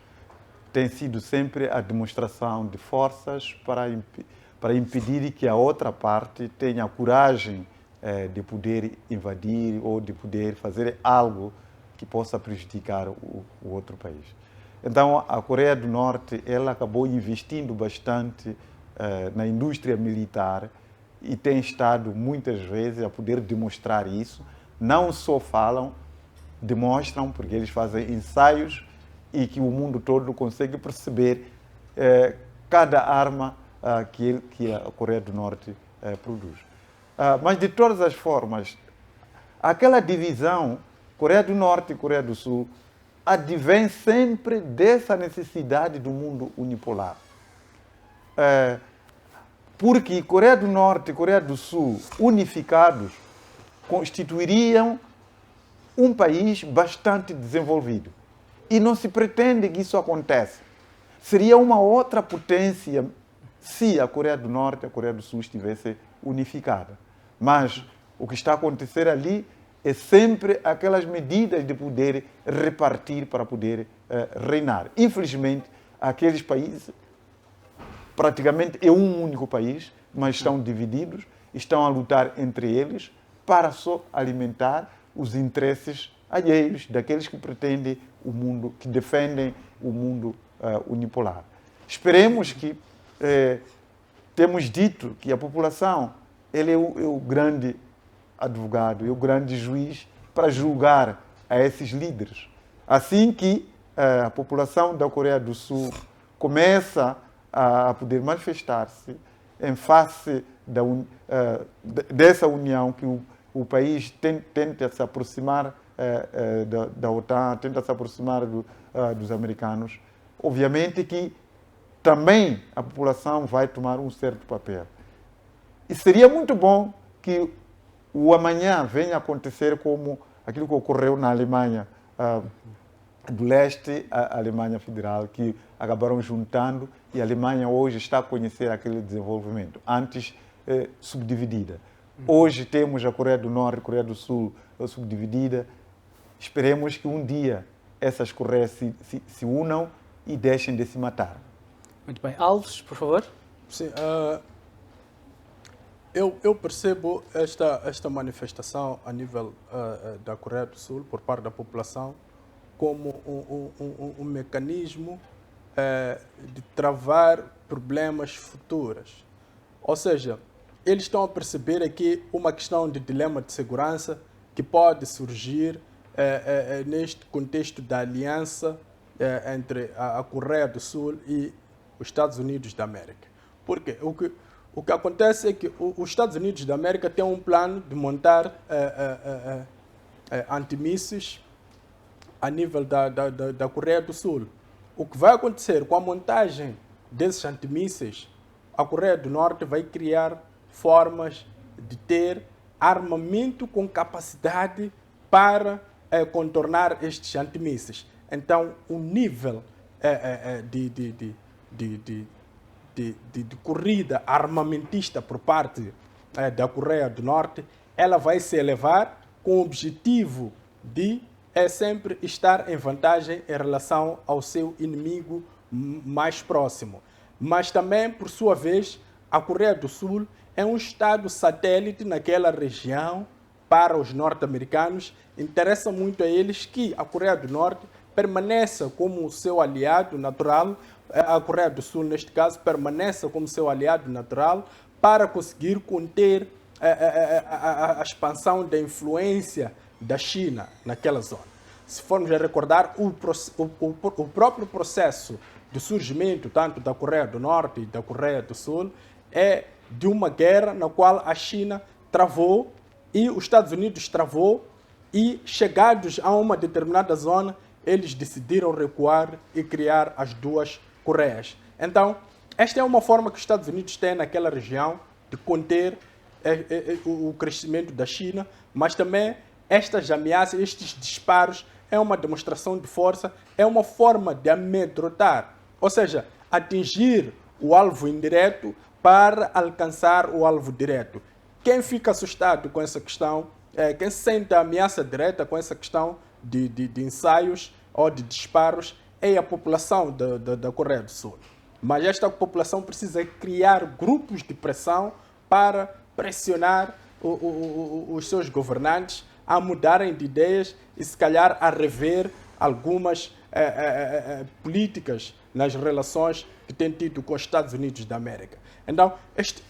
tem sido sempre a demonstração de forças para impedir que a outra parte tenha coragem de poder invadir ou de poder fazer algo que possa prejudicar o outro país. Então, a Coreia do Norte ela acabou investindo bastante na indústria militar e tem estado muitas vezes a poder demonstrar isso. Não só falam, demonstram, porque eles fazem ensaios e que o mundo todo consegue perceber cada arma que a Coreia do Norte produz. Mas, de todas as formas, aquela divisão Coreia do Norte e Coreia do Sul advém sempre dessa necessidade do mundo unipolar. Porque Coreia do Norte e Coreia do Sul unificados constituiriam um país bastante desenvolvido. E não se pretende que isso aconteça. Seria uma outra potência se a Coreia do Norte e a Coreia do Sul estivessem unificadas. Mas o que está a acontecer ali é sempre aquelas medidas de poder repartir para poder reinar. Infelizmente, aqueles países praticamente é um único país, mas estão divididos, estão a lutar entre eles para só alimentar os interesses alheios daqueles que pretendem o mundo, que defendem o mundo unipolar. Esperemos que temos dito que a população ele é o grande advogado, é o grande juiz para julgar a esses líderes. Assim que a população da Coreia do Sul começa a poder manifestar-se em face dessa união que o país tenta se aproximar da OTAN, tenta se aproximar dos americanos, obviamente que também a população vai tomar um certo papel. E seria muito bom que o amanhã venha a acontecer como aquilo que ocorreu na Alemanha do Leste, a Alemanha Federal, que acabaram juntando e a Alemanha hoje está a conhecer aquele desenvolvimento, antes subdividida. Hoje temos a Coreia do Norte e a Coreia do Sul subdividida. Esperemos que um dia essas Coreias se unam e deixem de se matar. Muito bem. Alves, por favor. Sim, eu percebo esta manifestação a nível da Coreia do Sul, por parte da população, como um mecanismo de travar problemas futuros. Ou seja, eles estão a perceber aqui uma questão de dilema de segurança que pode surgir neste contexto da aliança entre a Coreia do Sul e os Estados Unidos da América. Por quê? O que acontece é que os Estados Unidos da América têm um plano de montar antimísseis a nível da Coreia do Sul. O que vai acontecer com a montagem desses antimísseis, a Coreia do Norte vai criar formas de ter armamento com capacidade para contornar estes antimísseis. Então, o nível de corrida armamentista por parte da Coreia do Norte, ela vai se elevar com o objetivo de sempre estar em vantagem em relação ao seu inimigo mais próximo. Mas também, por sua vez, a Coreia do Sul é um estado satélite naquela região para os norte-americanos. Interessa muito a eles que a Coreia do Norte permaneça como seu aliado natural, a Coreia do Sul, neste caso, permaneça como seu aliado natural para conseguir conter a expansão da influência da China naquela zona. Se formos a recordar, o próprio processo do surgimento tanto da Coreia do Norte e da Coreia do Sul é de uma guerra na qual a China travou e os Estados Unidos travou, e chegados a uma determinada zona, eles decidiram recuar e criar as duas Coreias. Então, esta é uma forma que os Estados Unidos têm naquela região de conter o crescimento da China, mas também estas ameaças, estes disparos, é uma demonstração de força, é uma forma de amedrontar, ou seja, atingir o alvo indireto para alcançar o alvo direto. Quem fica assustado com essa questão, quem sente a ameaça direta com essa questão de ensaios ou de disparos, é a população da Coreia do Sul. Mas esta população precisa criar grupos de pressão para pressionar os seus governantes a mudarem de ideias e, se calhar, a rever algumas políticas nas relações que têm tido com os Estados Unidos da América. Então, este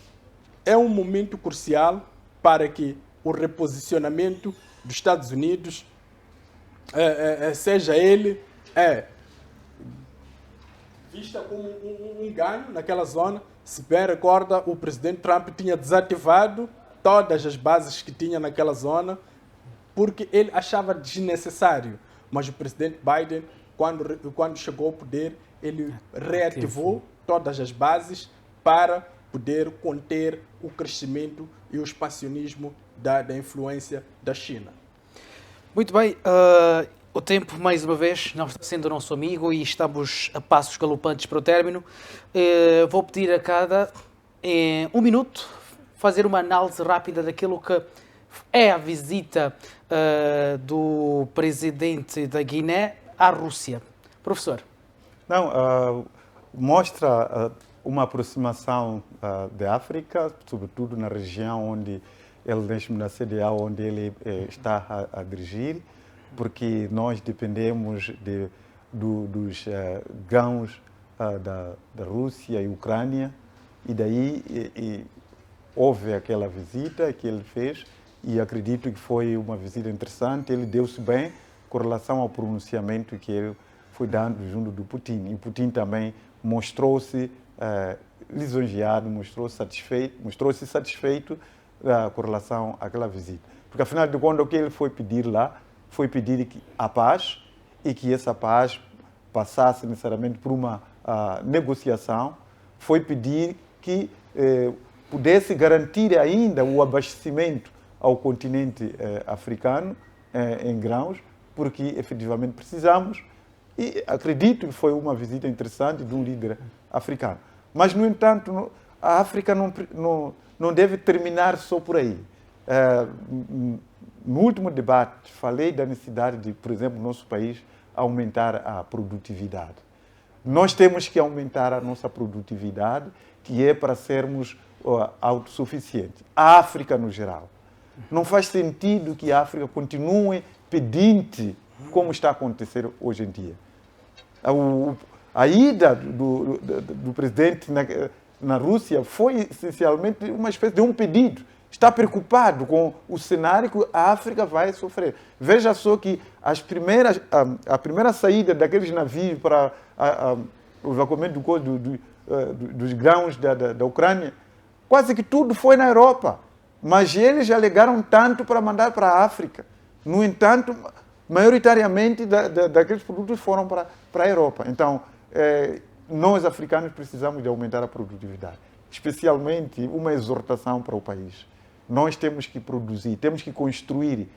é um momento crucial para que o reposicionamento dos Estados Unidos seja ele vista como um ganho naquela zona. Se bem recorda, o presidente Trump tinha desativado todas as bases que tinha naquela zona porque ele achava desnecessário. Mas o presidente Biden, quando chegou ao poder, ele reativou todas as bases para poder conter o crescimento e o expansionismo da influência da China. Muito bem, o tempo, mais uma vez, não está sendo nosso amigo e estamos a passos galopantes para o término. Vou pedir a cada, em 1 minuto, fazer uma análise rápida daquilo que é a visita do presidente da Guiné à Rússia. Professor. Não, mostra uma aproximação da África, sobretudo na região onde ele, mesmo na CDAO, onde ele está a dirigir, porque nós dependemos dos grãos da Rússia e Ucrânia, e daí houve aquela visita que ele fez, e acredito que foi uma visita interessante. Ele deu-se bem com relação ao pronunciamento que ele foi dando junto do Putin. E Putin também mostrou-se lisonjeado, mostrou-se satisfeito com relação àquela visita. Porque, afinal de contas, o que ele foi pedir lá foi pedir a paz, e que essa paz passasse necessariamente por uma negociação, foi pedir que pudesse garantir ainda o abastecimento ao continente africano em grãos, porque efetivamente precisamos, e acredito que foi uma visita interessante de um líder africano. Mas, no entanto, a África não deve terminar só por aí. No último debate, falei da necessidade de, por exemplo, no nosso país, aumentar a produtividade. Nós temos que aumentar a nossa produtividade, que é para sermos autossuficientes. A África, no geral. Não faz sentido que a África continue pedinte, como está a acontecer hoje em dia. A ida do presidente na Rússia foi essencialmente uma espécie de um pedido. Está preocupado com o cenário que a África vai sofrer. Veja só que a primeira saída daqueles navios para o evacuamento dos grãos da Ucrânia, quase que tudo foi na Europa. Mas eles alegaram tanto para mandar para a África. No entanto, maioritariamente daqueles produtos foram para a Europa. Então, nós africanos precisamos de aumentar a produtividade. Especialmente uma exortação para o país. Nós temos que produzir, temos que construir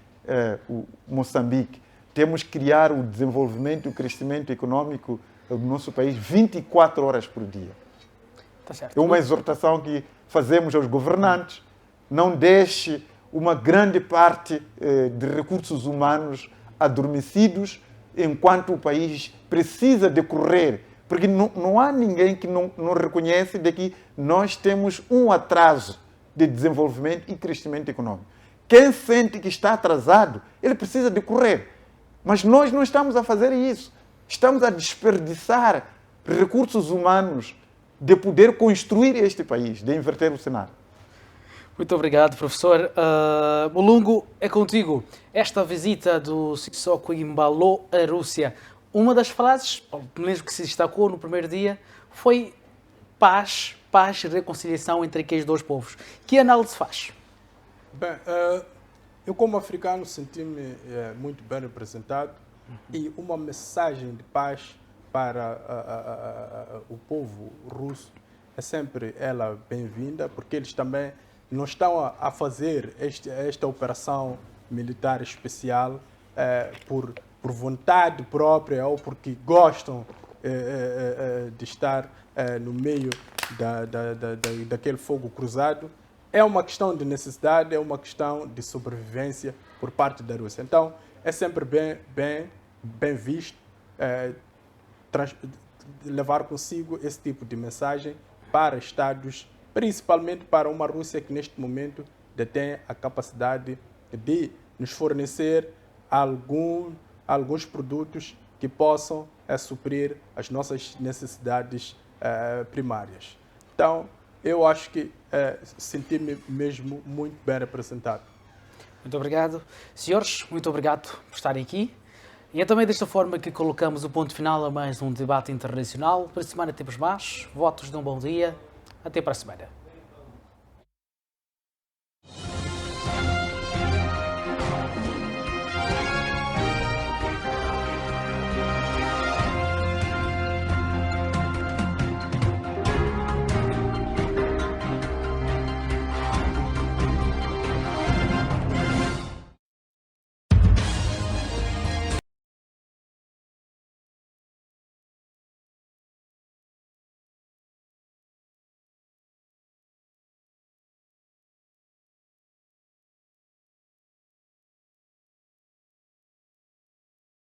o Moçambique, temos que criar o desenvolvimento e o crescimento econômico do nosso país 24 horas por dia. Tá certo. É uma exortação que fazemos aos governantes. Não deixe uma grande parte de recursos humanos adormecidos enquanto o país precisa decorrer. Porque não há ninguém que não reconhece de que nós temos um atraso de desenvolvimento e crescimento econômico. Quem sente que está atrasado, ele precisa decorrer. Mas nós não estamos a fazer isso. Estamos a desperdiçar recursos humanos de poder construir este país, de inverter o cenário. Muito obrigado, professor. Mulungu, é contigo. Esta visita do Sissoko Embalo à Rússia, Uma das frases, pelo menos que se destacou no primeiro dia, foi paz e reconciliação entre aqueles dois povos. Que análise faz? Bem, eu como africano senti-me muito bem representado e uma mensagem de paz para o povo russo é sempre ela bem-vinda, porque eles também não estão a fazer esta operação militar especial por vontade própria ou porque gostam de estar no meio daquele fogo cruzado. É uma questão de necessidade, é uma questão de sobrevivência por parte da Rússia. Então, é sempre bem visto levar consigo esse tipo de mensagem para Estados, principalmente para uma Rússia que neste momento detém a capacidade de nos fornecer alguns produtos que possam suprir as nossas necessidades primárias. Então, eu acho que senti-me mesmo muito bem representado. Muito obrigado. Senhores, muito obrigado por estarem aqui. E é também desta forma que colocamos o ponto final a mais um debate internacional. Para a semana temos mais. Votos de um bom dia. Até para a semana.